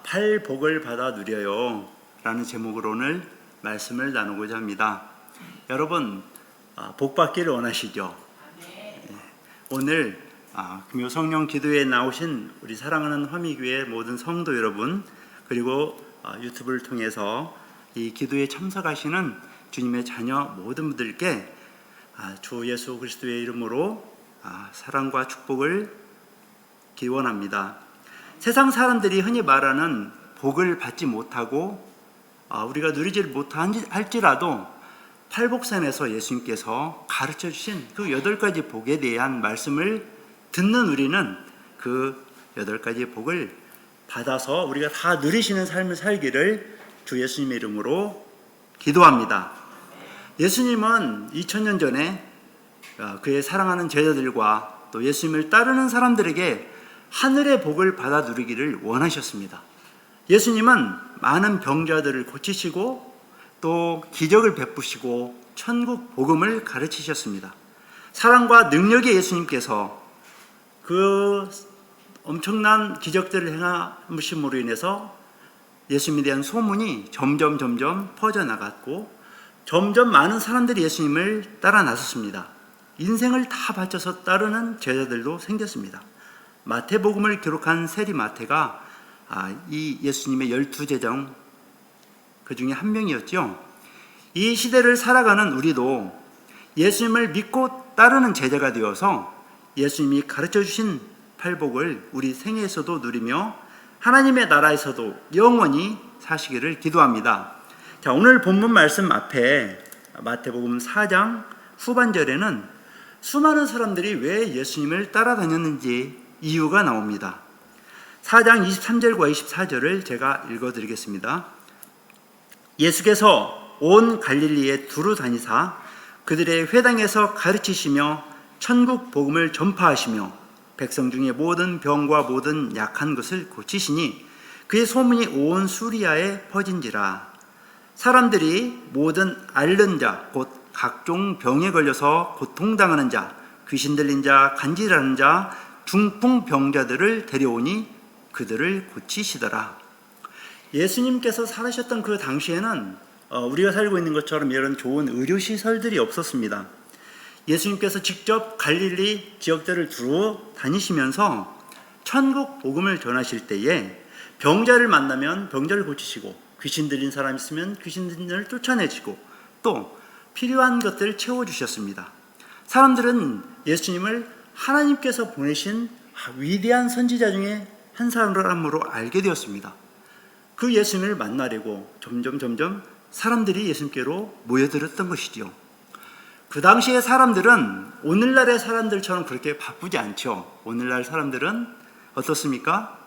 팔복을 받아 누려요 라는 제목으로 오늘 말씀을 나누고자 합니다. 여러분, 복 받기를 원하시죠? 오늘 금요 성령 기도회에 나오신 우리 사랑하는 화미교회 모든 성도 여러분, 그리고 유튜브를 통해서 이 기도에 참석하시는 주님의 자녀 모든 분들께 주 예수 그리스도의 이름으로 사랑과 축복을 기원합니다. 세상 사람들이 흔히 말하는 복을 받지 못하고 우리가 누리지 못할지라도 팔복산에서 예수님께서 가르쳐 주신 그 8가지 복에 대한 말씀을 듣는 우리는 그 8가지 복을 받아서 우리가 다 누리시는 삶을 살기를 주 예수님의 이름으로 기도합니다. 예수님은 2000년 전에 그의 사랑하는 제자들과 또 예수님을 따르는 사람들에게 하늘의 복을 받아 누리기를 원하셨습니다. 예수님은 많은 병자들을 고치시고 또 기적을 베푸시고 천국 복음을 가르치셨습니다. 사랑과 능력의 예수님께서 그 엄청난 기적들을 행하심으로 인해서 예수님에 대한 소문이 점점 퍼져나갔고 점점 많은 사람들이 예수님을 따라 나섰습니다. 인생을 다 바쳐서 따르는 제자들도 생겼습니다. 마태복음을 기록한 세리 마태가 이 예수님의 12제자 그 중에 한 명이었죠. 이 시대를 살아가는 우리도 예수님을 믿고 따르는 제자가 되어서 예수님이 가르쳐 주신 팔복을 우리 생애에서도 누리며 하나님의 나라에서도 영원히 사시기를 기도합니다. 자, 오늘 본문 말씀 앞에 마태복음 4장 후반절에는 수많은 사람들이 왜 예수님을 따라다녔는지 이유가 나옵니다. 4장 23절과 24절을 제가 읽어드리겠습니다. 예수께서 온 갈릴리에 두루 다니사 그들의 회당에서 가르치시며 천국 복음을 전파하시며 백성 중에 모든 병과 모든 약한 것을 고치시니 그의 소문이 온 수리아에 퍼진지라. 사람들이 모든 앓는 자 곧 각종 병에 걸려서 고통당하는 자, 귀신 들린 자, 간질하는 자, 중풍병자들을 데려오니 그들을 고치시더라. 예수님께서 살으셨던 그 당시에는 우리가 살고 있는 것처럼 이런 좋은 의료시설들이 없었습니다. 예수님께서 직접 갈릴리 지역들을 두루 다니시면서 천국 복음을 전하실 때에 병자를 만나면 병자를 고치시고 귀신 들린 사람 있으면 귀신 들린을 쫓아내시고 또 필요한 것들을 채워주셨습니다. 사람들은 예수님을 하나님께서 보내신 위대한 선지자 중에 한 사람으로 알게 되었습니다. 그 예수님을 만나려고 점점 사람들이 예수님께로 모여들었던 것이죠. 그 당시의 사람들은 오늘날의 사람들처럼 그렇게 바쁘지 않죠. 오늘날 사람들은 어떻습니까?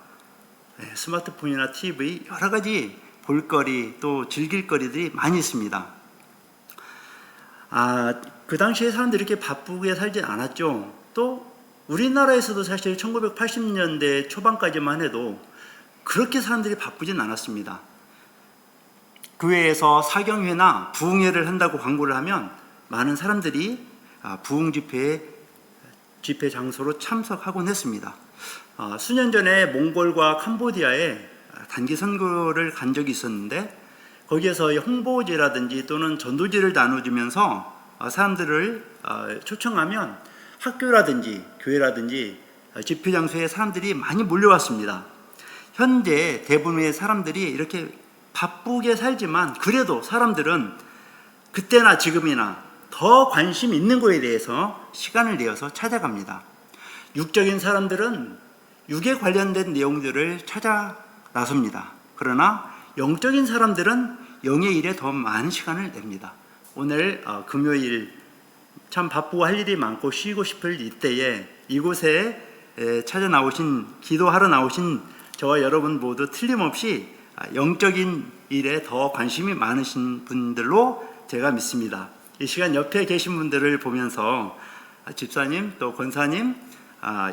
스마트폰이나 TV 여러 가지 볼거리 또 즐길거리들이 많이 있습니다. 그 당시에 사람들이 이렇게 바쁘게 살진 않았죠. 또 우리나라에서도 사실 1980년대 초반까지만 해도 그렇게 사람들이 바쁘진 않았습니다. 교회에서 사경회나 부흥회를 한다고 광고를 하면 많은 사람들이 부흥 집회 장소로 참석하곤 했습니다. 수년 전에 몽골과 캄보디아에 단기 선교를 간 적이 있었는데 거기에서 홍보지라든지 또는 전도지를 나눠주면서 사람들을 초청하면 학교라든지 교회라든지 집회 장소에 사람들이 많이 몰려왔습니다. 현재 대부분의 사람들이 이렇게 바쁘게 살지만 그래도 사람들은 그때나 지금이나 더 관심 있는 거에 대해서 시간을 내어서 찾아갑니다. 육적인 사람들은 육에 관련된 내용들을 찾아 나섭니다. 그러나 영적인 사람들은 영의 일에 더 많은 시간을 냅니다. 오늘 금요일 참 바쁘고 할 일이 많고 쉬고 싶을 이때에 이곳에 찾아 나오신 기도하러 나오신 저와 여러분 모두 틀림없이 영적인 일에 더 관심이 많으신 분들로 제가 믿습니다. 이 시간 옆에 계신 분들을 보면서 집사님 또 권사님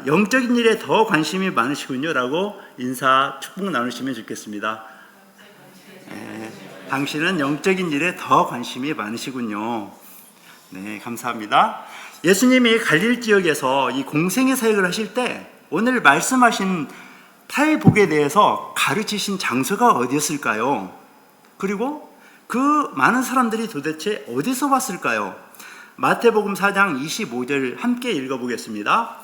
영적인 일에 더 관심이 많으시군요 라고 인사 축복 나누시면 좋겠습니다. 당신은 영적인 일에 더 관심이 많으시군요. 네, 감사합니다. 예수님이 갈릴 지역에서 이 공생의 사역을 하실 때 오늘 말씀하신 팔복에 대해서 가르치신 장소가 어디였을까요? 그리고 그 많은 사람들이 도대체 어디서 왔을까요? 마태복음 4장 25절 함께 읽어보겠습니다.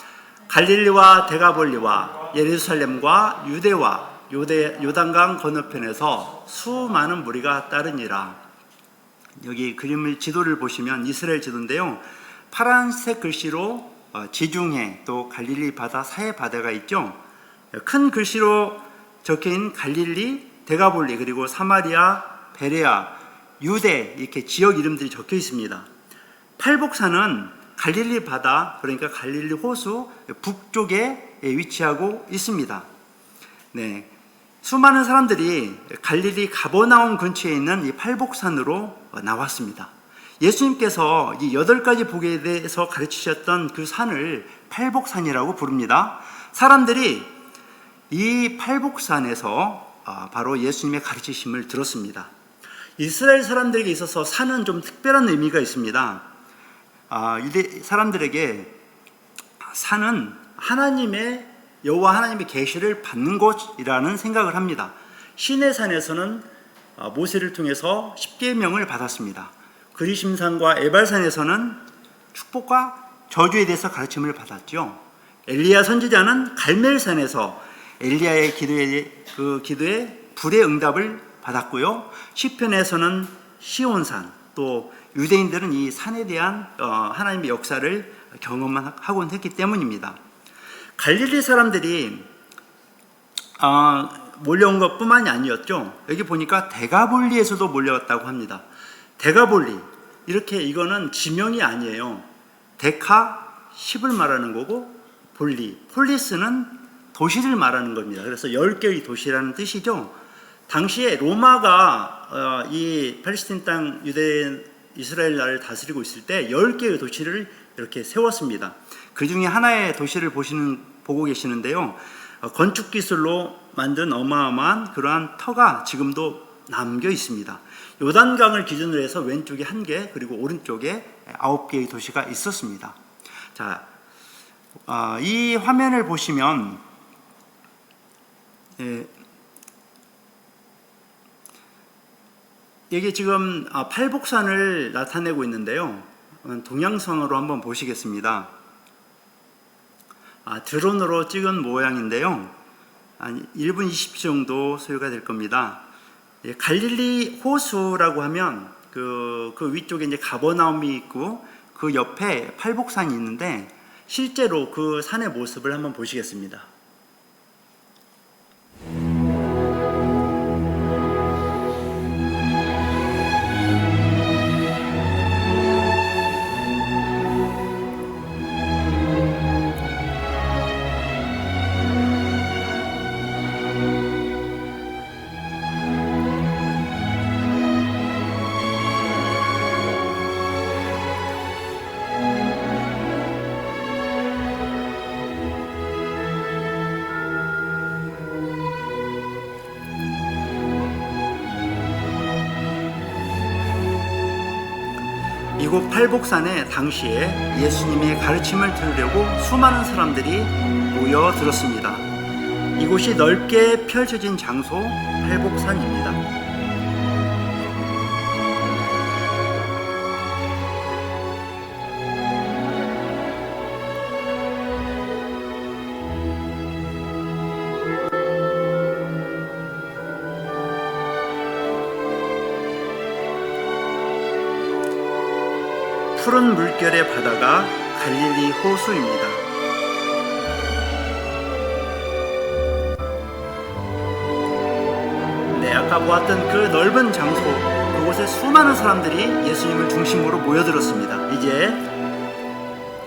갈릴리와 데가볼리와 예루살렘과 유대와 요단강 건너편에서 수많은 무리가 따르니라. 여기 지도를 보시면 이스라엘 지도인데요, 파란색 글씨로 지중해 또 갈릴리 바다 사해 바다가 있죠. 큰 글씨로 적혀있는 갈릴리, 데가볼리, 그리고 사마리아, 베레아, 유대, 이렇게 지역 이름들이 적혀 있습니다. 팔복산은 갈릴리 바다, 그러니까 갈릴리 호수 북쪽에 위치하고 있습니다. 네, 수많은 사람들이 갈릴리 가버나움 근처에 있는 이 팔복산으로 나왔습니다. 예수님께서 이 8가지 복에 대해서 가르치셨던 그 산을 팔복산이라고 부릅니다. 사람들이 이 팔복산에서 바로 예수님의 가르치심을 들었습니다. 이스라엘 사람들에게 있어서 산은 좀 특별한 의미가 있습니다. 유대 사람들에게 산은 여호와 하나님의 계시를 받는 곳이라는 생각을 합니다. 시내산에서는 모세를 통해서 십계명을 받았습니다. 그리심산과 에발산에서는 축복과 저주에 대해서 가르침을 받았죠. 엘리야 선지자는 갈멜산에서 엘리야의 기도에 불의 응답을 받았고요. 시편에서는 시온산, 또 유대인들은 이 산에 대한 하나님의 역사를 경험하곤 했기 때문입니다. 갈릴리 사람들이 몰려온 것뿐만이 아니었죠. 여기 보니까 데가볼리에서도 몰려왔다고 합니다. 데가볼리, 이거는 지명이 아니에요. 데카 10을 말하는 거고, 폴리스는 도시를 말하는 겁니다. 그래서 10개의 도시라는 뜻이죠. 당시에 로마가 이 팔레스틴 땅 이스라엘 나라를 다스리고 있을 때 10개의 도시를 이렇게 세웠습니다. 그 중에 하나의 도시를 보고 계시는데요, 건축 기술로 만든 어마어마한 그러한 터가 지금도 남겨 있습니다. 요단강을 기준으로 해서 왼쪽에 1개, 그리고 오른쪽에 9개의 도시가 있었습니다. 자, 이 화면을 보시면 이게 지금 팔복산을 나타내고 있는데요, 동영상으로 한번 보시겠습니다. 드론으로 찍은 모양인데요, 한 1분 20초 정도 소요가 될 겁니다. 갈릴리 호수라고 하면 그 위쪽에 이제 가버나움이 있고 그 옆에 팔복산이 있는데, 실제로 그 산의 모습을 한번 보시겠습니다. 이곳 팔복산에 당시에 예수님의 가르침을 들으려고 수많은 사람들이 모여들었습니다. 이곳이 넓게 펼쳐진 장소 팔복산입니다. 푸른 물결의 바다가 갈릴리 호수입니다. 네, 아까 보았던 그 넓은 장소, 그곳에 수많은 사람들이 예수님을 중심으로 모여들었습니다. 이제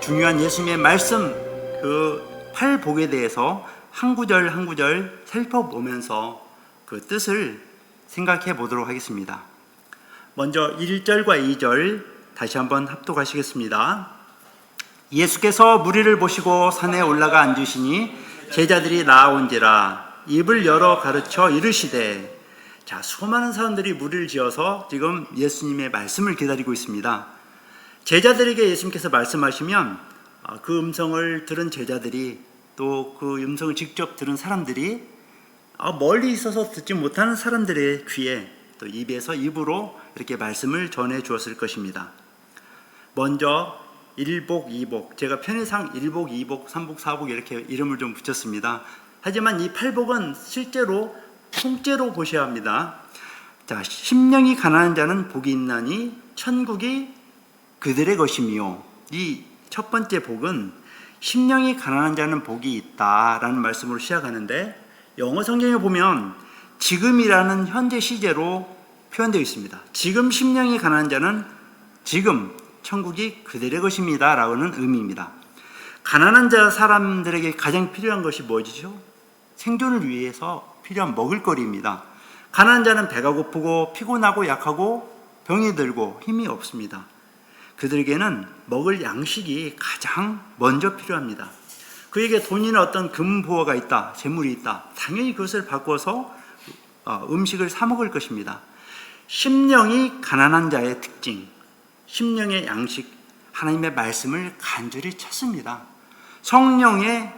중요한 예수님의 말씀, 그 팔복에 대해서 한 구절 한 구절 살펴보면서 그 뜻을 생각해 보도록 하겠습니다. 먼저 1절과 2절 다시 한번 합독하시겠습니다. 예수께서 무리를 보시고 산에 올라가 앉으시니 제자들이 나아온지라 입을 열어 가르쳐 이르시되. 자, 수많은 사람들이 무리를 지어서 지금 예수님의 말씀을 기다리고 있습니다. 제자들에게 예수님께서 말씀하시면 그 음성을 들은 제자들이, 또 그 음성을 직접 들은 사람들이 멀리 있어서 듣지 못하는 사람들의 귀에 또 입에서 입으로 이렇게 말씀을 전해 주었을 것입니다. 먼저 일복, 이복, 제가 편의상 일복, 이복, 삼복, 사복 이렇게 이름을 좀 붙였습니다. 하지만 이 팔복은 실제로 통째로 보셔야 합니다. 자, 심령이 가난한 자는 복이 있나니 천국이 그들의 것이며, 이 첫 번째 복은 심령이 가난한 자는 복이 있다라는 말씀으로 시작하는데, 영어 성경에 보면 지금이라는 현재 시제로 표현되어 있습니다. 지금 심령이 가난한 자는 지금 천국이 그들의 것입니다 라는 의미입니다. 가난한 자 사람들에게 가장 필요한 것이 뭐지요? 생존을 위해서 필요한 먹을거리입니다. 가난한 자는 배가 고프고 피곤하고 약하고 병이 들고 힘이 없습니다. 그들에게는 먹을 양식이 가장 먼저 필요합니다. 그에게 돈이나 어떤 금보화가 있다, 재물이 있다, 당연히 그것을 바꿔서 음식을 사 먹을 것입니다. 심령이 가난한 자의 특징, 심령의 양식, 하나님의 말씀을 간절히 찾습니다. 성령의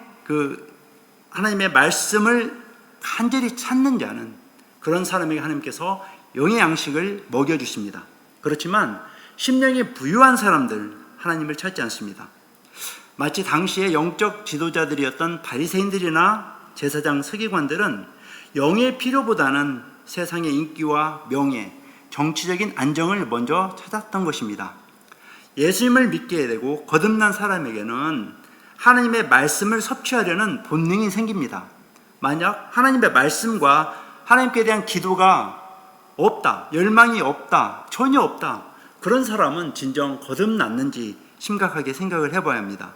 하나님의 말씀을 간절히 찾는 자는, 그런 사람에게 하나님께서 영의 양식을 먹여주십니다. 그렇지만 심령이 부유한 사람들, 하나님을 찾지 않습니다. 마치 당시의 영적 지도자들이었던 바리새인들이나 제사장 서기관들은 영의 필요보다는 세상의 인기와 명예, 정치적인 안정을 먼저 찾았던 것입니다. 예수님을 믿게 되고 거듭난 사람에게는 하나님의 말씀을 섭취하려는 본능이 생깁니다. 만약 하나님의 말씀과 하나님께 대한 기도가 없다, 열망이 없다, 전혀 없다, 그런 사람은 진정 거듭났는지 심각하게 생각을 해봐야 합니다.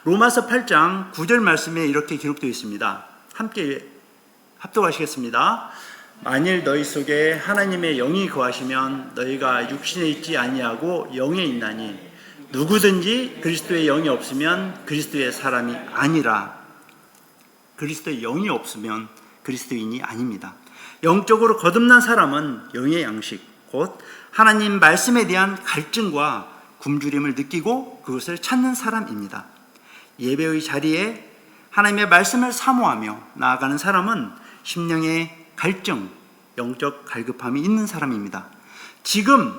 로마서 8장 9절 말씀에 이렇게 기록되어 있습니다. 함께 합독하시겠습니다. 만일 너희 속에 하나님의 영이 거하시면 너희가 육신에 있지 아니하고 영에 있나니 누구든지 그리스도의 영이 없으면 그리스도의 사람이 아니라. 그리스도의 영이 없으면 그리스도인이 아닙니다. 영적으로 거듭난 사람은 영의 양식, 곧 하나님 말씀에 대한 갈증과 굶주림을 느끼고 그것을 찾는 사람입니다. 예배의 자리에 하나님의 말씀을 사모하며 나아가는 사람은 심령의 갈증, 영적 갈급함이 있는 사람입니다. 지금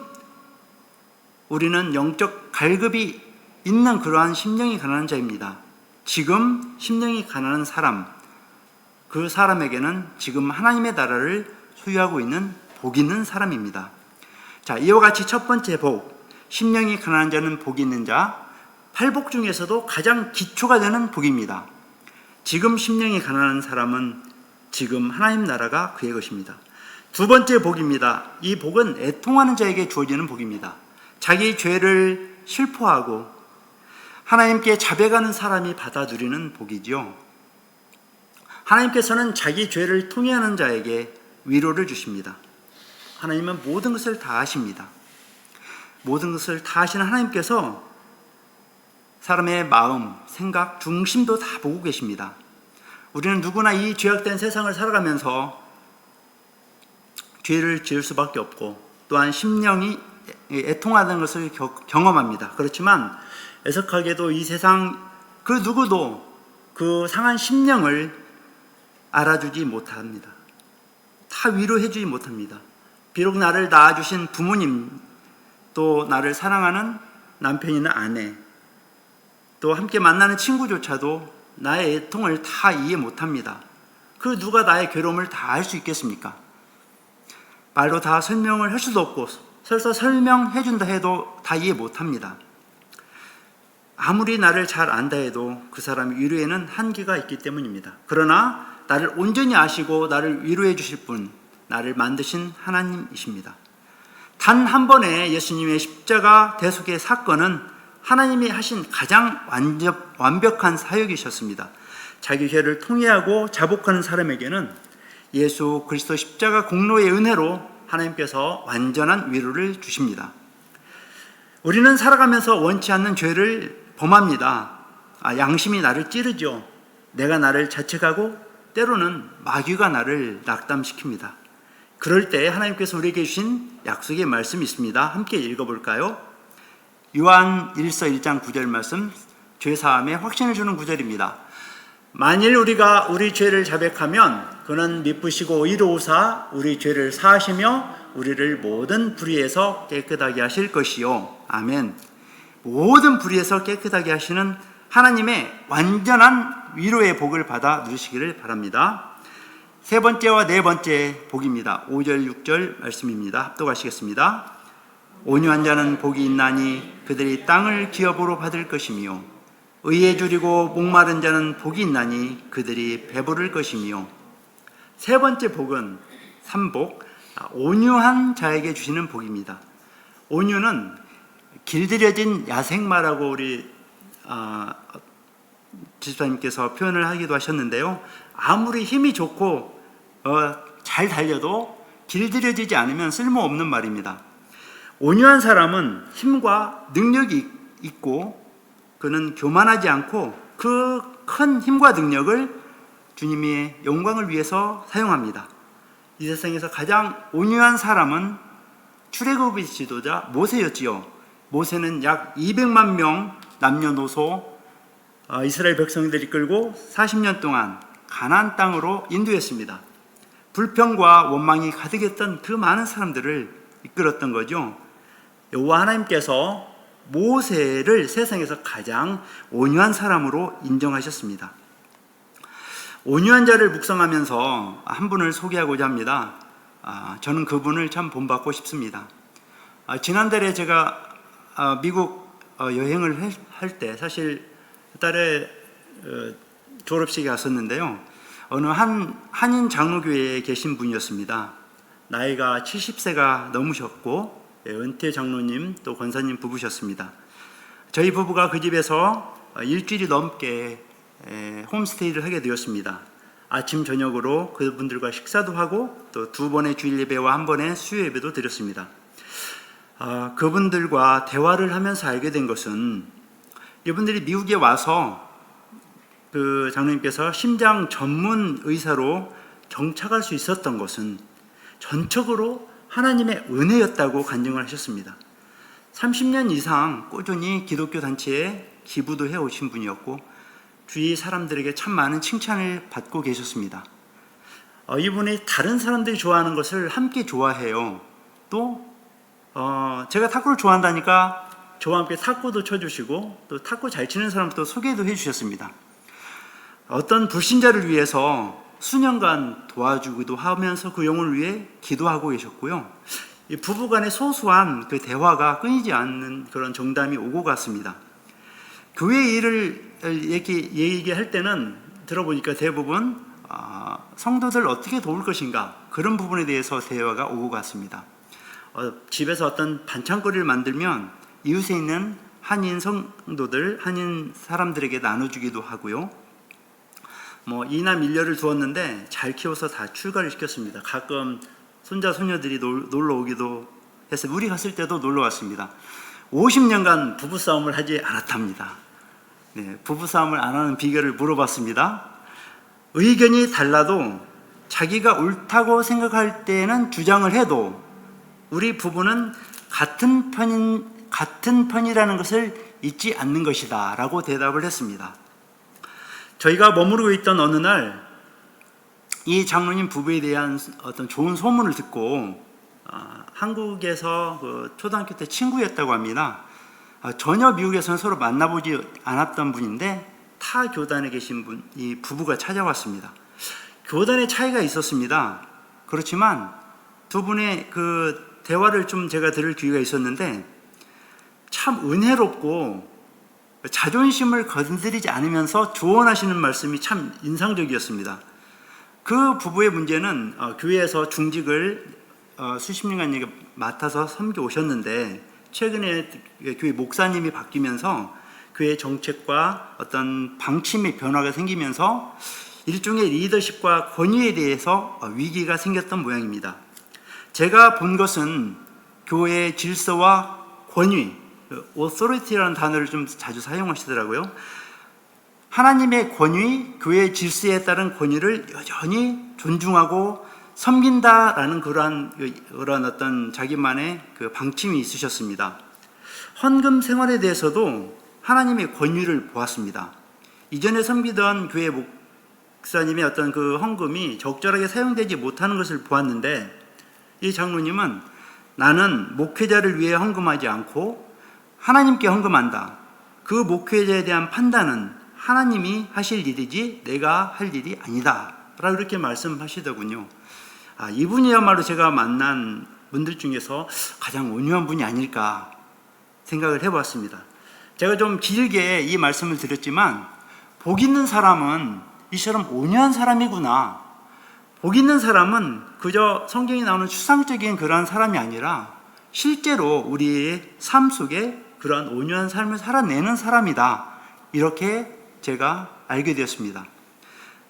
우리는 영적 갈급이 있는 그러한 심령이 가난한 자입니다. 지금 심령이 가난한 사람, 그 사람에게는 지금 하나님의 나라를 소유하고 있는 복 있는 사람입니다. 자, 이와 같이 첫 번째 복, 심령이 가난한 자는 복이 있는 자, 팔복 중에서도 가장 기초가 되는 복입니다. 지금 심령이 가난한 사람은 지금 하나님 나라가 그의 것입니다. 두 번째 복입니다. 이 복은 애통하는 자에게 주어지는 복입니다. 자기 죄를 슬퍼하고 하나님께 자백하는 사람이 받아 누리는 복이죠. 하나님께서는 자기 죄를 통회하는 자에게 위로를 주십니다. 하나님은 모든 것을 다 아십니다. 모든 것을 다 아시는 하나님께서 사람의 마음, 생각, 중심도 다 보고 계십니다. 우리는 누구나 이 죄악된 세상을 살아가면서 죄를 지을 수밖에 없고 또한 심령이 애통하는 것을 경험합니다. 그렇지만 애석하게도 이 세상 그 누구도 그 상한 심령을 알아주지 못합니다. 다 위로해주지 못합니다. 비록 나를 낳아주신 부모님, 또 나를 사랑하는 남편이나 아내, 또 함께 만나는 친구조차도 나의 애통을 다 이해 못합니다. 그 누가 나의 괴로움을 다 알 수 있겠습니까? 말로 다 설명을 할 수도 없고 설사 설명해준다 해도 다 이해 못합니다. 아무리 나를 잘 안다 해도 그 사람의 위로에는 한계가 있기 때문입니다. 그러나 나를 온전히 아시고 나를 위로해 주실 분, 나를 만드신 하나님이십니다. 단 한 번의 예수님의 십자가 대속의 사건은 하나님이 하신 가장 완벽한 사역이셨습니다. 자기 죄를 통회하고 자복하는 사람에게는 예수 그리스도 십자가 공로의 은혜로 하나님께서 완전한 위로를 주십니다. 우리는 살아가면서 원치 않는 죄를 범합니다. 양심이 나를 찌르죠. 내가 나를 자책하고 때로는 마귀가 나를 낙담시킵니다. 그럴 때 하나님께서 우리에게 주신 약속의 말씀이 있습니다. 함께 읽어볼까요? 요한 1서 1장 9절 말씀, 죄사함의 확신을 주는 구절입니다. 만일 우리가 우리 죄를 자백하면 그는 미쁘시고 의로우사 우리 죄를 사하시며 우리를 모든 불의에서 깨끗하게 하실 것이요. 아멘. 모든 불의에서 깨끗하게 하시는 하나님의 완전한 위로의 복을 받아 누리시기를 바랍니다. 세 번째와 네 번째 복입니다. 5절 6절 말씀입니다. 합독하시겠습니다. 온유한 자는 복이 있나니 그들이 땅을 기업으로 받을 것이며 의에 줄이고 목마른 자는 복이 있나니 그들이 배부를 것이며. 세 번째 복은 삼복, 온유한 자에게 주시는 복입니다. 온유는 길들여진 야생마라고 우리 지도자님께서 표현을 하기도 하셨는데요. 아무리 힘이 좋고 잘 달려도 길들여지지 않으면 쓸모없는 말입니다. 온유한 사람은 힘과 능력이 있고 그는 교만하지 않고 그 큰 힘과 능력을 주님의 영광을 위해서 사용합니다. 이 세상에서 가장 온유한 사람은 출애굽의 지도자 모세였지요. 모세는 약 200만 명 남녀노소 이스라엘 백성들이 이끌고 40년 동안 가나안 땅으로 인도했습니다. 불평과 원망이 가득했던 그 많은 사람들을 이끌었던 거죠. 여호와 하나님께서 모세를 세상에서 가장 온유한 사람으로 인정하셨습니다. 온유한 자를 묵상하면서 한 분을 소개하고자 합니다. 저는 그분을 참 본받고 싶습니다. 지난달에 제가 미국 여행을 할 때 사실 딸의 졸업식에 갔었는데요. 어느 한인 장로교회에 계신 분이었습니다. 나이가 70세가 넘으셨고 은퇴 장로님 또 권사님 부부셨습니다. 저희 부부가 그 집에서 일주일이 넘게 홈스테이를 하게 되었습니다. 아침 저녁으로 그분들과 식사도 하고 또 2번의 주일 예배와 1번의 수요 예배도 드렸습니다. 그분들과 대화를 하면서 알게 된 것은 이분들이 미국에 와서 그 장로님께서 심장 전문 의사로 정착할 수 있었던 것은 전적으로 하나님의 은혜였다고 간증을 하셨습니다. 30년 이상 꾸준히 기독교 단체에 기부도 해오신 분이었고 주위 사람들에게 참 많은 칭찬을 받고 계셨습니다. 이분이 다른 사람들이 좋아하는 것을 함께 좋아해요. 또 제가 탁구를 좋아한다니까 저와 함께 탁구도 쳐주시고 또 탁구 잘 치는 사람도 소개도 해주셨습니다. 어떤 불신자를 위해서 수년간 도와주기도 하면서 그 영혼을 위해 기도하고 계셨고요. 이 부부간의 소소한 그 대화가 끊이지 않는 그런 정담이 오고 갔습니다. 교회 일을 얘기할 때는 들어보니까 대부분 성도들 어떻게 도울 것인가 그런 부분에 대해서 대화가 오고 갔습니다. 집에서 어떤 반찬거리를 만들면 이웃에 있는 한인 성도들, 한인 사람들에게 나눠주기도 하고요. 이남 일녀를 두었는데 잘 키워서 다 출가를 시켰습니다. 가끔 손자 손녀들이 놀러 오기도 해서 우리 갔을 때도 놀러 왔습니다. 50년간 부부싸움을 하지 않았답니다. 부부싸움을 안 하는 비결을 물어봤습니다. 의견이 달라도 자기가 옳다고 생각할 때는 주장을 해도 우리 부부는 같은 편이라는 것을 잊지 않는 것이다 라고 대답을 했습니다. 저희가 머무르고 있던 어느 날 이 장로님 부부에 대한 어떤 좋은 소문을 듣고 한국에서 그 초등학교 때 친구였다고 합니다. 전혀 미국에서는 서로 만나보지 않았던 분인데 타 교단에 계신 분, 이 부부가 찾아왔습니다. 교단의 차이가 있었습니다. 그렇지만 두 분의 그 대화를 좀 제가 들을 기회가 있었는데 참 은혜롭고 자존심을 건드리지 않으면서 조언하시는 말씀이 참 인상적이었습니다. 그 부부의 문제는 교회에서 중직을 수십 년간 맡아서 섬겨 오셨는데 최근에 교회 목사님이 바뀌면서 교회 정책과 어떤 방침의 변화가 생기면서 일종의 리더십과 권위에 대해서 위기가 생겼던 모양입니다. 제가 본 것은 교회의 질서와 권위, authority라는 단어를 좀 자주 사용하시더라고요. 하나님의 권위, 교회의 질서에 따른 권위를 여전히 존중하고 섬긴다라는 그러한 어떤 자기만의 그 방침이 있으셨습니다. 헌금 생활에 대해서도 하나님의 권위를 보았습니다. 이전에 섬기던 교회 목사님의 어떤 그 헌금이 적절하게 사용되지 못하는 것을 보았는데, 이 장로님은 나는 목회자를 위해 헌금하지 않고 하나님께 헌금한다. 그 목회자에 대한 판단은 하나님이 하실 일이지 내가 할 일이 아니다 라고 이렇게 말씀하시더군요. 이분이야말로 제가 만난 분들 중에서 가장 온유한 분이 아닐까 생각을 해보았습니다. 제가 좀 길게 이 말씀을 드렸지만, 복 있는 사람은 이처럼 온유한 사람이구나. 복 있는 사람은 그저 성경에 나오는 추상적인 그러한 사람이 아니라 실제로 우리의 삶 속에 그러한 온유한 삶을 살아내는 사람이다. 이렇게 제가 알게 되었습니다.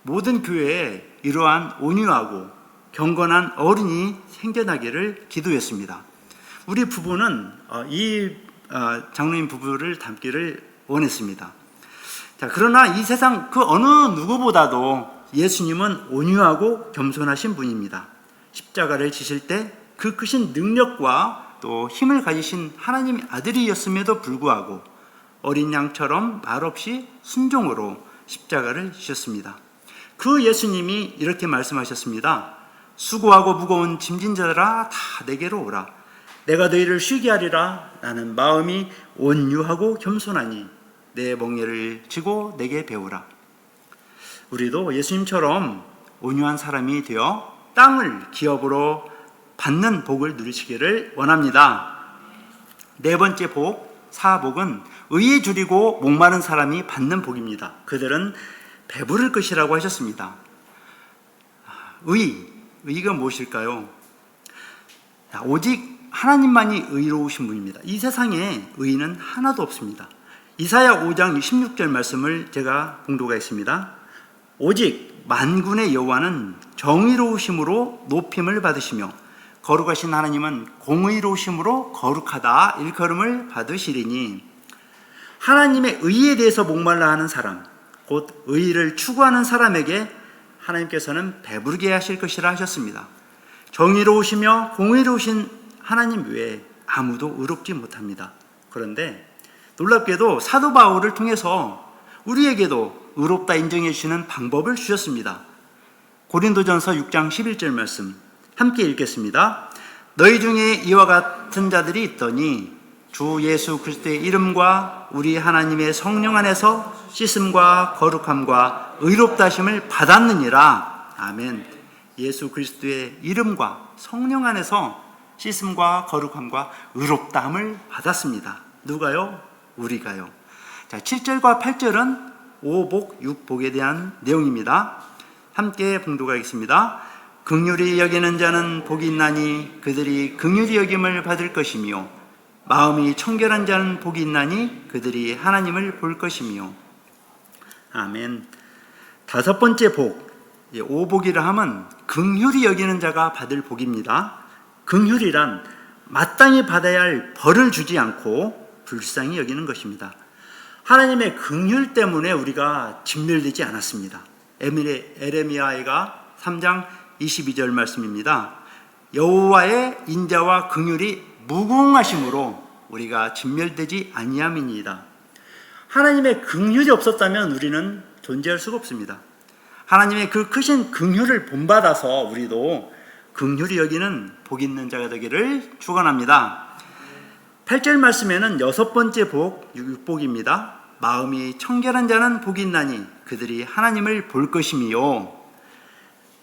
모든 교회에 이러한 온유하고 경건한 어른이 생겨나기를 기도했습니다. 우리 부부는 이 장로님 부부를 닮기를 원했습니다. 자, 그러나 이 세상 그 어느 누구보다도 예수님은 온유하고 겸손하신 분입니다. 십자가를 지실 때 그 크신 능력과 또 힘을 가지신 하나님의 아들이었음에도 불구하고 어린 양처럼 말없이 순종으로 십자가를 지셨습니다. 그 예수님이 이렇게 말씀하셨습니다. 수고하고 무거운 짐진 자들아 다 내게로 오라. 내가 너희를 쉬게 하리라. 나는 마음이 온유하고 겸손하니 내 멍에를 지고 내게 배우라. 우리도 예수님처럼 온유한 사람이 되어 땅을 기업으로 받는 복을 누리시기를 원합니다. 네 번째 복, 사복은 의에 줄이고 목마른 사람이 받는 복입니다. 그들은 배부를 것이라고 하셨습니다. 의가 무엇일까요? 오직 하나님만이 의로우신 분입니다. 이 세상에 의는 하나도 없습니다. 이사야 5장 16절 말씀을 제가 봉독하겠습니다. 오직 만군의 여호와는 정의로우심으로 높임을 받으시며 거룩하신 하나님은 공의로우심으로 거룩하다 일컬음을 받으시리니, 하나님의 의에 대해서 목말라 하는 사람, 곧 의를 추구하는 사람에게 하나님께서는 배부르게 하실 것이라 하셨습니다. 정의로우시며 공의로우신 하나님 외에 아무도 의롭지 못합니다. 그런데 놀랍게도 사도 바울을 통해서 우리에게도 의롭다 인정해 주시는 방법을 주셨습니다. 고린도전서 6장 11절 말씀 함께 읽겠습니다. 너희 중에 이와 같은 자들이 있더니 주 예수 그리스도의 이름과 우리 하나님의 성령 안에서 씻음과 거룩함과 의롭다 하심을 받았느니라. 아멘. 예수 그리스도의 이름과 성령 안에서 씻음과 거룩함과 의롭다함을 받았습니다. 누가요? 우리가요. 자, 7절과 8절은 5복, 6복에 대한 내용입니다. 함께 봉독하겠습니다. 긍휼히 여기는 자는 복이 있나니 그들이 긍휼히 여김을 받을 것이며, 마음이 청결한 자는 복이 있나니 그들이 하나님을 볼 것이며. 아멘. 다섯 번째 복, 5복이라 하면 긍휼히 여기는 자가 받을 복입니다. 긍휼이란 마땅히 받아야 할 벌을 주지 않고 불쌍히 여기는 것입니다. 하나님의 긍휼 때문에 우리가 진멸되지 않았습니다. 에레미야가 3장 22절 말씀입니다. 여호와의 인자와 긍휼이 무궁하심으로 우리가 진멸되지 아니함이니이다. 하나님의 긍휼이 없었다면 우리는 존재할 수가 없습니다. 하나님의 그 크신 긍휼을 본받아서 우리도 긍휼히 여기는 복 있는 자가 되기를 축원합니다. 8절 말씀에는 여섯 번째 복, 6복입니다. 마음이 청결한 자는 복이 있나니 그들이 하나님을 볼 것이며.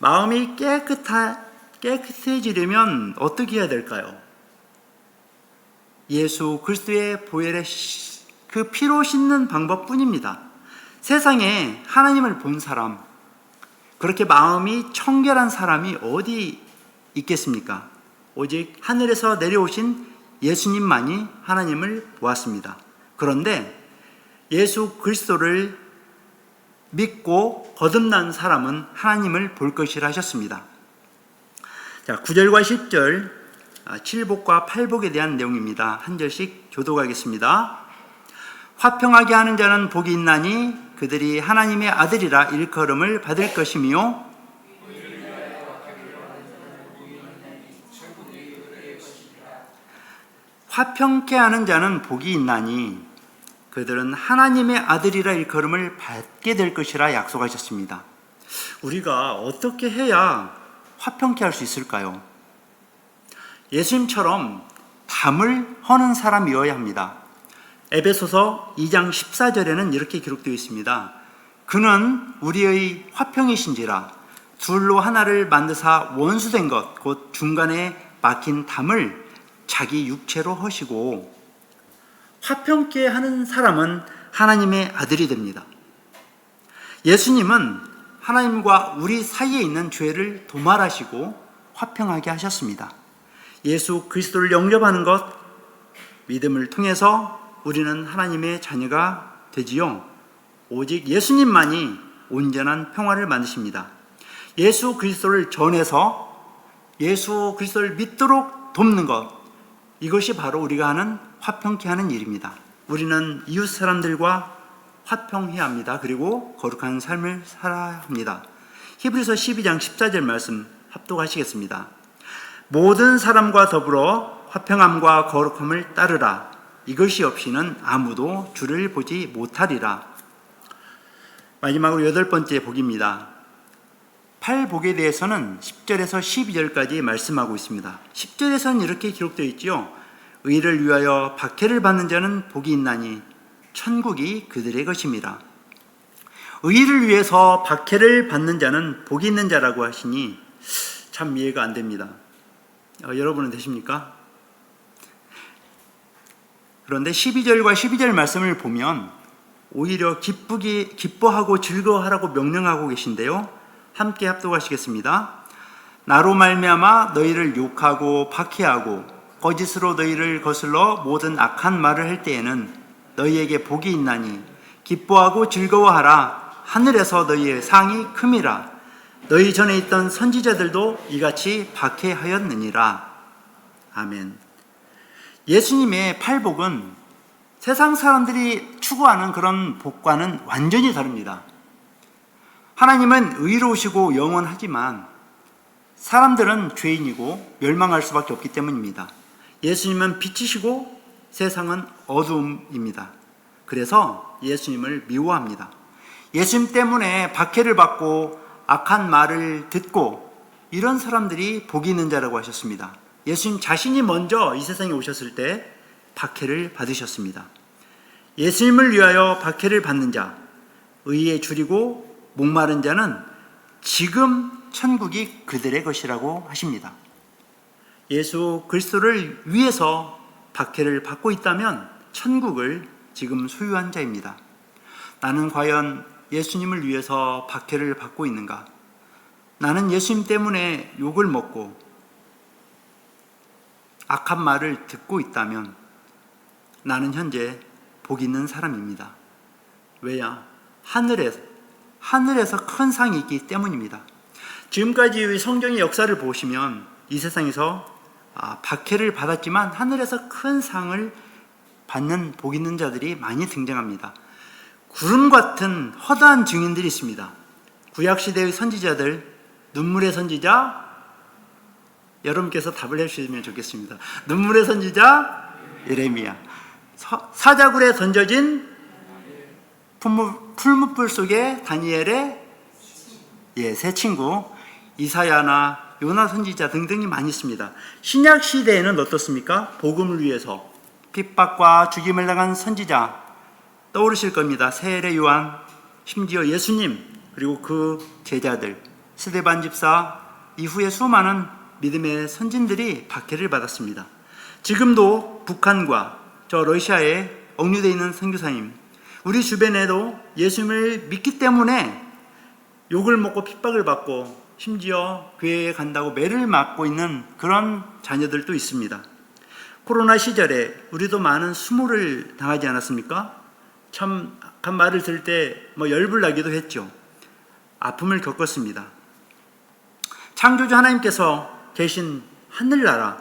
마음이 깨끗해지려면 어떻게 해야 될까요? 예수 그리스도의 보혈의 그 피로 씻는 방법뿐입니다. 세상에 하나님을 본 사람, 그렇게 마음이 청결한 사람이 어디 있겠습니까? 오직 하늘에서 내려오신 예수님만이 하나님을 보았습니다. 그런데 예수 그리스도를 믿고 거듭난 사람은 하나님을 볼 것이라 하셨습니다. 자, 9절과 10절 7복과 8복에 대한 내용입니다. 한 절씩 교독하겠습니다. 화평하게 하는 자는 복이 있나니 그들이 하나님의 아들이라 일컬음을 받을 것이며, 화평케 하는 자는 복이 있나니 그들은 하나님의 아들이라 일컬음을 받게 될 것이라 약속하셨습니다. 우리가 어떻게 해야 화평케 할 수 있을까요? 예수님처럼 담을 허는 사람이어야 합니다. 에베소서 2장 14절에는 이렇게 기록되어 있습니다. 그는 우리의 화평이신지라 둘로 하나를 만드사 원수된 것 곧 중간에 막힌 담을 자기 육체로 허시고. 화평케 하는 사람은 하나님의 아들이 됩니다. 예수님은 하나님과 우리 사이에 있는 죄를 도말하시고 화평하게 하셨습니다. 예수 그리스도를 영접하는 것, 믿음을 통해서 우리는 하나님의 자녀가 되지요. 오직 예수님만이 온전한 평화를 만드십니다. 예수 그리스도를 전해서 예수 그리스도를 믿도록 돕는 것, 이것이 바로 우리가 하는 화평케 하는 일입니다. 우리는 이웃 사람들과 화평해야 합니다. 그리고 거룩한 삶을 살아야 합니다. 히브리서 12장 14절 말씀 합독하시겠습니다. 모든 사람과 더불어 화평함과 거룩함을 따르라. 이것이 없이는 아무도 주를 보지 못하리라. 마지막으로 8번째 복입니다. 팔복에 대해서는 10절에서 12절까지 말씀하고 있습니다. 10절에서는 이렇게 기록되어 있지요. 의를 위하여 박해를 받는 자는 복이 있나니 천국이 그들의 것임이라. 의를 위해서 박해를 받는 자는 복이 있는 자라고 하시니 참 이해가 안 됩니다. 여러분은 되십니까? 그런데 12절과 12절 말씀을 보면 오히려 기뻐하고 즐거워하라고 명령하고 계신데요. 함께 합독하시겠습니다. 나로 말미암아 너희를 욕하고 박해하고 거짓으로 너희를 거슬러 모든 악한 말을 할 때에는 너희에게 복이 있나니 기뻐하고 즐거워하라. 하늘에서 너희의 상이 큼이라. 너희 전에 있던 선지자들도 이같이 박해하였느니라. 아멘. 예수님의 팔복은 세상 사람들이 추구하는 그런 복과는 완전히 다릅니다. 하나님은 의로우시고 영원하지만 사람들은 죄인이고 멸망할 수밖에 없기 때문입니다. 예수님은 빛이시고 세상은 어두움입니다. 그래서 예수님을 미워합니다. 예수님 때문에 박해를 받고 악한 말을 듣고 이런 사람들이 복이 있는 자라고 하셨습니다. 예수님 자신이 먼저 이 세상에 오셨을 때 박해를 받으셨습니다. 예수님을 위하여 박해를 받는 자, 의에 줄이고 목마른 자는 지금 천국이 그들의 것이라고 하십니다. 예수 그리스도를 위해서 박해를 받고 있다면 천국을 지금 소유한 자입니다. 나는 과연 예수님을 위해서 박해를 받고 있는가? 나는 예수님 때문에 욕을 먹고 악한 말을 듣고 있다면 나는 현재 복 있는 사람입니다. 왜냐? 하늘에서 큰 상이 있기 때문입니다. 지금까지의 성경의 역사를 보시면 이 세상에서 박해를 받았지만 하늘에서 큰 상을 받는 복 있는 자들이 많이 등장합니다. 구름 같은 허다한 증인들이 있습니다. 구약시대의 선지자들, 눈물의 선지자, 여러분께서 답을 해주시면 좋겠습니다. 눈물의 선지자 예레미야, 사자굴에 던져진 풀무불 속에 다니엘의 새 친구 이사야나 요나 선지자 등등이 많이 있습니다. 신약 시대에는 어떻습니까? 복음을 위해서 핍박과 죽임을 당한 선지자 떠오르실 겁니다. 세례 요한, 심지어 예수님, 그리고 그 제자들, 스데반 집사 이후에 수많은 믿음의 선진들이 박해를 받았습니다. 지금도 북한과 저 러시아에 억류되어 있는 선교사님, 우리 주변에도 예수님을 믿기 때문에 욕을 먹고 핍박을 받고 심지어 교회에 간다고 매를 맞고 있는 그런 자녀들도 있습니다. 코로나 시절에 우리도 많은 수모를 당하지 않았습니까? 참 악한 말을 들을 때 열불 나기도 했죠. 아픔을 겪었습니다. 창조주 하나님께서 계신 하늘나라,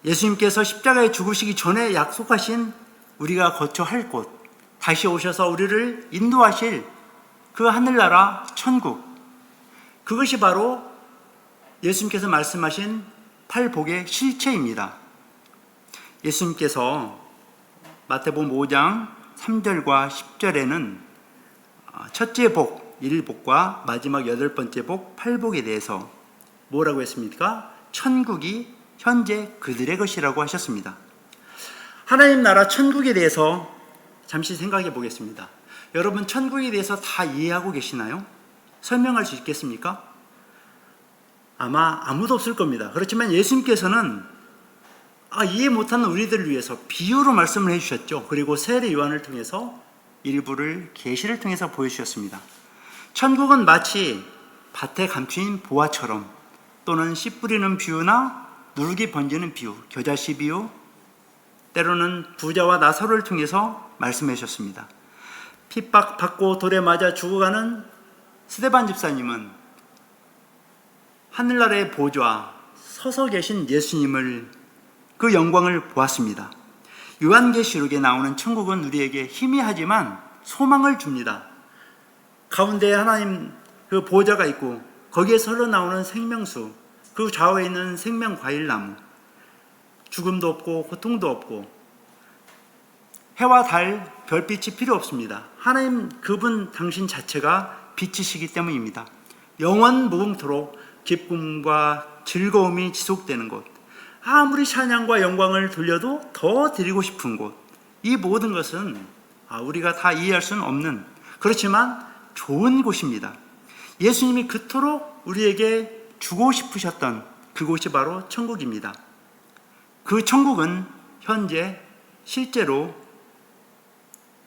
예수님께서 십자가에 죽으시기 전에 약속하신 우리가 거처 할 곳, 다시 오셔서 우리를 인도하실 그 하늘나라 천국, 그것이 바로 예수님께서 말씀하신 팔복의 실체입니다. 예수님께서 마태복음 5장 3절과 10절에는 첫째 복, 1복과 마지막 8번째 복 8복에 대해서 뭐라고 했습니까? 천국이 현재 그들의 것이라고 하셨습니다. 하나님 나라 천국에 대해서 잠시 생각해 보겠습니다. 여러분, 천국에 대해서 다 이해하고 계시나요? 설명할 수 있겠습니까? 아마 아무도 없을 겁니다. 그렇지만 예수님께서는 이해 못하는 우리들을 위해서 비유로 말씀을 해주셨죠. 그리고 세례 요한을 통해서 일부를 계시를 통해서 보여주셨습니다. 천국은 마치 밭에 감추인 보화처럼, 또는 씨 뿌리는 비유나 누룩이 번지는 비유, 겨자씨 비유, 때로는 부자와 나사로를 통해서 말씀해 주셨습니다. 핍박받고 돌에 맞아 죽어가는 스데반 집사님은 하늘나라의 보좌 서서 계신 예수님을, 그 영광을 보았습니다. 요한계시록에 나오는 천국은 우리에게 희미하지만 소망을 줍니다. 가운데에 하나님 그 보좌가 있고 거기에서 흘러나오는 생명수, 그 좌우에 있는 생명과일나무, 죽음도 없고 고통도 없고 해와 달, 별빛이 필요 없습니다. 하나님 그분 당신 자체가 빛이시기 때문입니다. 영원 무궁토록 기쁨과 즐거움이 지속되는 곳, 아무리 찬양과 영광을 돌려도 더 드리고 싶은 곳, 이 모든 것은 우리가 다 이해할 수는 없는, 그렇지만 좋은 곳입니다. 예수님이 그토록 우리에게 주고 싶으셨던 그곳이 바로 천국입니다. 그 천국은 현재 실제로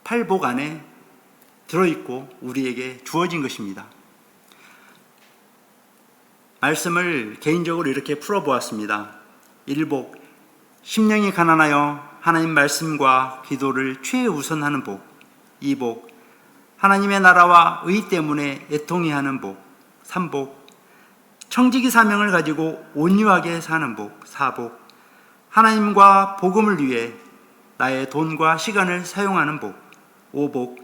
팔복 안에 들어있고 우리에게 주어진 것입니다. 말씀을 개인적으로 이렇게 풀어보았습니다. 1복, 심령이 가난하여 하나님 말씀과 기도를 최우선하는 복. 2복, 하나님의 나라와 의 때문에 애통해 하는 복. 3복, 청지기 사명을 가지고 온유하게 사는 복. 4복, 하나님과 복음을 위해 나의 돈과 시간을 사용하는 복. 5복,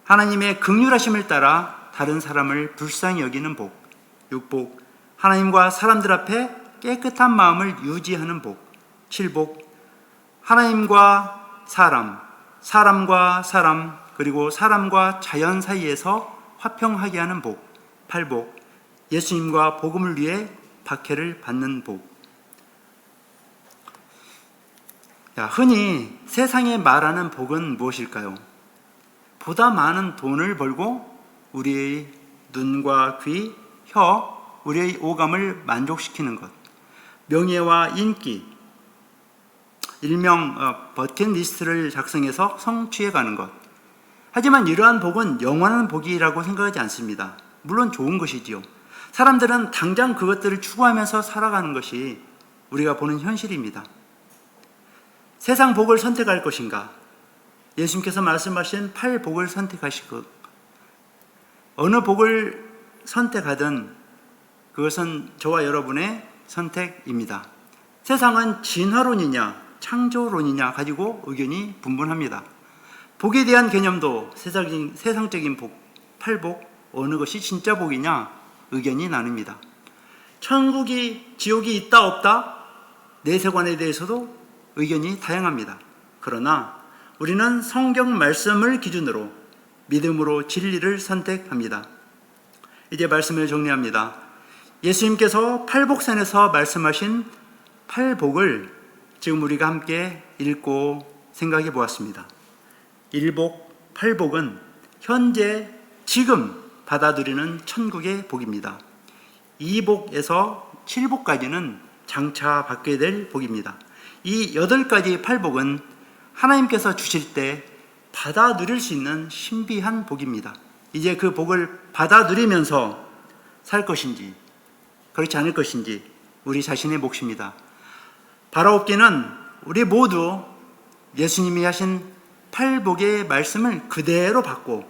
하나님의 긍휼하심을 따라 다른 사람을 불쌍히 여기는 복. 6복, 하나님과 사람들 앞에 깨끗한 마음을 유지하는 복. 7복, 하나님과 사람, 사람과 사람, 그리고 사람과 자연 사이에서 화평하게 하는 복. 8복, 예수님과 복음을 위해 박해를 받는 복. 흔히 세상에 말하는 복은 무엇일까요? 보다 많은 돈을 벌고 우리의 눈과 귀, 혀, 우리의 오감을 만족시키는 것, 명예와 인기, 일명 버킷리스트를 작성해서 성취해가는 것. 하지만 이러한 복은 영원한 복이라고 생각하지 않습니다. 물론 좋은 것이지요. 사람들은 당장 그것들을 추구하면서 살아가는 것이 우리가 보는 현실입니다. 세상 복을 선택할 것인가? 예수님께서 말씀하신 8복을 선택하시고, 어느 복을 선택하든 그것은 저와 여러분의 선택입니다. 세상은 진화론이냐 창조론이냐 가지고 의견이 분분합니다. 복에 대한 개념도 세상적인 복, 8복, 어느 것이 진짜 복이냐 의견이 나뉩니다. 천국이, 지옥이 있다 없다? 내세관에 대해서도 의견이 다양합니다. 그러나 우리는 성경 말씀을 기준으로 믿음으로 진리를 선택합니다. 이제 말씀을 정리합니다. 예수님께서 팔복산에서 말씀하신 팔복을 지금 우리가 함께 읽고 생각해 보았습니다. 1복, 8복은 현재 지금 받아들이는 천국의 복입니다. 2복에서 7복까지는 장차 받게 될 복입니다. 이 8가지 8복은 하나님께서 주실 때 받아 누릴 수 있는 신비한 복입니다. 이제 그 복을 받아 누리면서 살 것인지 그렇지 않을 것인지 우리 자신의 몫입니다. 바라옵기는 우리 모두 예수님이 하신 8복의 말씀을 그대로 받고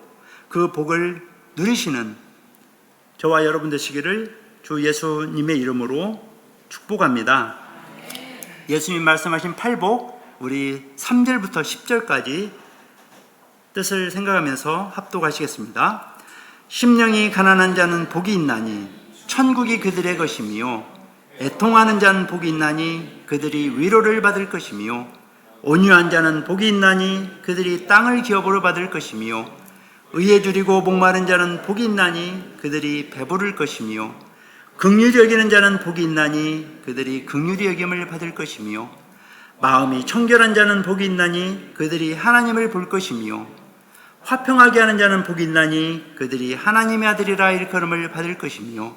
그 복을 누리시는 저와 여러분 되시기를 주 예수님의 이름으로 축복합니다. 예수님 말씀하신 8복, 우리 3절부터 10절까지 뜻을 생각하면서 합독하시겠습니다. 심령이 가난한 자는 복이 있나니 천국이 그들의 것이며, 애통하는 자는 복이 있나니 그들이 위로를 받을 것이며, 온유한 자는 복이 있나니 그들이 땅을 기업으로 받을 것이며, 의에 줄이고 목마른 자는 복이 있나니 그들이 배부를 것이며 긍휼히 여기는 자는 복이 있나니 그들이 긍휼히 여김을 받을 것이며 마음이 청결한 자는 복이 있나니 그들이 하나님을 볼 것이며 화평하게 하는 자는 복이 있나니 그들이 하나님의 아들이라 일컬음을 받을 것이며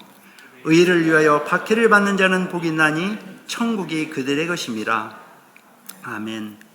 의를 위하여 박해를 받는 자는 복이 있나니 천국이 그들의 것임이라. 아멘.